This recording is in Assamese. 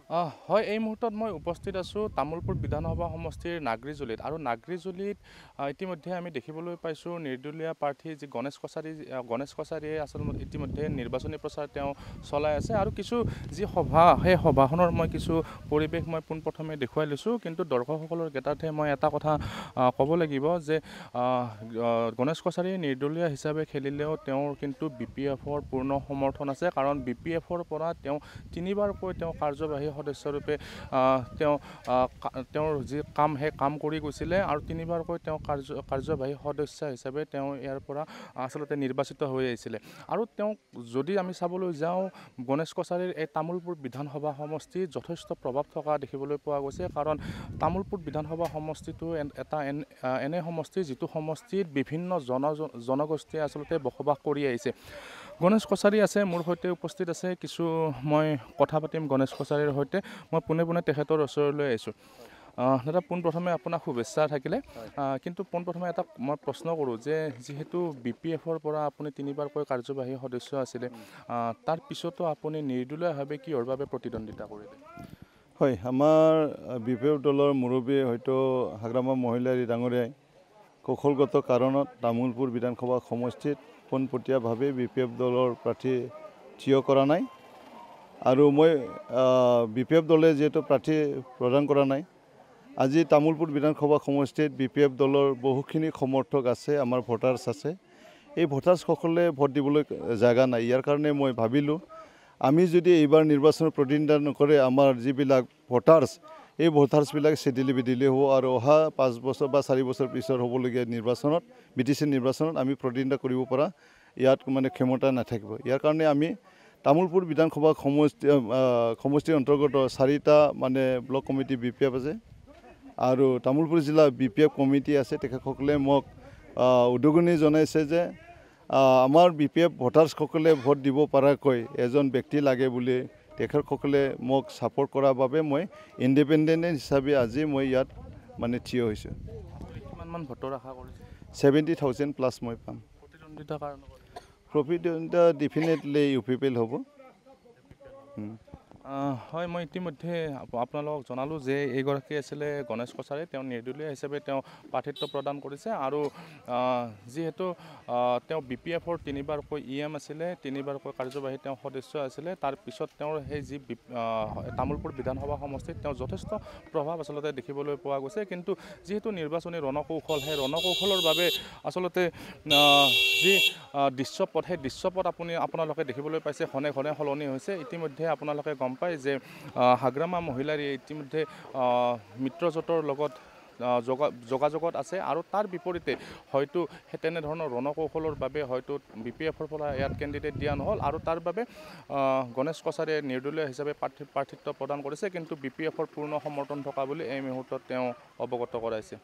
হয়, এই মুহূৰ্তত মই উপস্থিত আছোঁ তামোলপুৰ বিধানসভা সমষ্টিৰ নাগৰিজুলিত। আৰু নাগৰিজুলিত ইতিমধ্যে আমি দেখিবলৈ পাইছোঁ নিৰ্দলীয় প্ৰাৰ্থী যি গণেশ কছাৰীয়ে আচলতে ইতিমধ্যে নিৰ্বাচনী প্ৰচাৰ তেওঁ চলাই আছে। আৰু কিছু যি সভা, সেই সভাখনৰ মই কিছু পৰিৱেশ মই পোনপ্ৰথমে দেখুৱাই লৈছোঁ। কিন্তু দৰ্শকসকলৰ জ্ঞাতাৰ্থে মই এটা কথা ক'ব লাগিব যে গণেশ কছাৰী নিৰ্দলীয় হিচাপে খেলিলেও তেওঁৰ কিন্তু BPFৰ পূৰ্ণ সমৰ্থন আছে। কাৰণ BPFৰ পৰা তেওঁ তিনিবাৰকৈ তেওঁ কাৰ্যবাহী সদস্যৰূপে তেওঁৰ যি কাম সেই কাম কৰি গৈছিলে। আৰু তিনিবাৰকৈ তেওঁ কাৰ্যবাহী সদস্য হিচাপে তেওঁ ইয়াৰ পৰা আচলতে নিৰ্বাচিত হৈ আহিছিলে। আৰু তেওঁক যদি আমি চাবলৈ যাওঁ, গণেশ কছাৰীৰ এই তামোলপুৰ বিধানসভা সমষ্টিত যথেষ্ট প্ৰভাৱ থকা দেখিবলৈ পোৱা গৈছে। কাৰণ তামোলপুৰ বিধানসভা সমষ্টিটো এটা এনে সমষ্টি যিটো সমষ্টিত বিভিন্ন জনগোষ্ঠীয়ে আচলতে বসবাস কৰি আহিছে। গণেশ কছাৰী আছে মোৰ সৈতে উপস্থিত আছে, কিছু মই কথা পাতিম গণেশ কছাৰীৰ সৈতে। মই পোনে তেখেতৰ ওচৰলৈ আহিছোঁ। দাদা, পোনপ্ৰথমে আপোনাক শুভেচ্ছা থাকিলে। কিন্তু পোনপ্ৰথমে এটা মই প্ৰশ্ন কৰোঁ যে যিহেতু BPFৰ পৰা আপুনি তিনিবাৰকৈ কাৰ্যবাহী সদস্য আছিলে, তাৰ পিছতো আপুনি নিৰ্দলীয়ভাৱে কিহৰ বাবে প্ৰতিদ্বন্দ্বিতা কৰিলে? হয়, আমাৰ BPF দলৰ মুৰব্বী হয়তো হাগ্ৰামা মহিলাৰী ডাঙৰীয়াই কৌশলগত কাৰণত তামোলপুৰ বিধানসভা সমষ্টিত পোনপটীয়াভাৱে BPF দলৰ প্ৰাৰ্থী থিয় কৰা নাই। আৰু মই BPF দলে যিহেতু প্ৰাৰ্থী প্ৰদান কৰা নাই, আজি তামোলপুৰ বিধানসভা সমষ্টিত BPF দলৰ বহুখিনি সমৰ্থক আছে, আমাৰ ভোটাৰ্ছ আছে। এই ভোটাৰ্ছসকলে ভোট দিবলৈ জাগা নাই। ইয়াৰ কাৰণে মই ভাবিলোঁ আমি যদি এইবাৰ নিৰ্বাচনত প্ৰতিদ্বন্দ্বিতা নকৰে, আমাৰ যিবিলাক ভোটাৰ্ছ, এই ভোটাৰ্ছবিলাক চেডিলি বেডিলি হ'ব। আৰু অহা 5 বছৰ বা 4 বছৰ পিছত হ'বলগীয়া নিৰ্বাচনত, BTC নিৰ্বাচনত আমি প্ৰতিদ্বন্দ্বিতা কৰিব পৰা ইয়াত ক্ষমতা নাথাকিব। ইয়াৰ কাৰণে আমি তামোলপুৰ বিধানসভা সমষ্টিৰ অন্তৰ্গত 4টা ব্লক কমিটি BPF আছে। আৰু তামোলপুৰ জিলা BPF কমিটি আছে। তেখেতসকলে মোক উদগনি জনাইছে যে আমাৰ BPF ভোটাৰ্ছসকলে ভোট দিব পৰাকৈ এজন ব্যক্তি লাগে বুলি তেখেতসকলে মোক ছাপোৰ্ট কৰাৰ বাবে মই ইণ্ডিপেণ্ডেণ্ট হিচাপে আজি মই ইয়াত থিয় হৈছোঁ। কিমানমান ভোটৰ আশা কৰিছে? 70,000+ মই পাম। প্ৰতিদ্বন্দ্বিতা ডেফিনেটলি UPPL হ'ব। হয়, মই ইতিমধ্যে আপোনালোকক জনালোঁ যে এইগৰাকী আছিলে গণেশ কছাৰী। তেওঁ নিৰ্দলীয় হিচাপে তেওঁ প্ৰাৰ্থিত্ব প্ৰদান কৰিছে। আৰু যিহেতু তেওঁ BPFৰ তিনিবাৰকৈ EM আছিলে, তিনিবাৰকৈ কাৰ্যবাহী তেওঁ সদস্য আছিলে, তাৰপিছত তেওঁৰ সেই যি তামোলপুৰ বিধানসভা সমষ্টিত তেওঁ যথেষ্ট প্ৰভাৱ আচলতে দেখিবলৈ পোৱা গৈছে। কিন্তু যিহেতু নিৰ্বাচনী ৰণকৌশল, সেই ৰণকৌশলৰ বাবে আচলতে যি দৃশ্যপট, সেই দৃশ্যপট আপোনালোকে দেখিবলৈ পাইছে ঘনে সলনি হৈছে। ইতিমধ্যে আপোনালোকে গম পায় যে হাগ্ৰামা মহিলাৰীয়ে ইতিমধ্যে মিত্ৰজোঁটৰ লগত যোগাযোগত আছে। আৰু তাৰ বিপৰীতে হয়তো তেনেধৰণৰ ৰণকৌশলৰ বাবে হয়তো BPFৰ পৰা ইয়াত কেণ্ডিডেট দিয়া নহ'ল। আৰু তাৰ বাবে গণেশ কছাৰীয়ে নিৰ্দলীয় হিচাপে প্ৰাৰ্থিত্ব প্ৰদান কৰিছে। কিন্তু BPFৰ পূৰ্ণ সমৰ্থন থকা বুলি এই মুহূৰ্তত তেওঁ অৱগত কৰাইছে।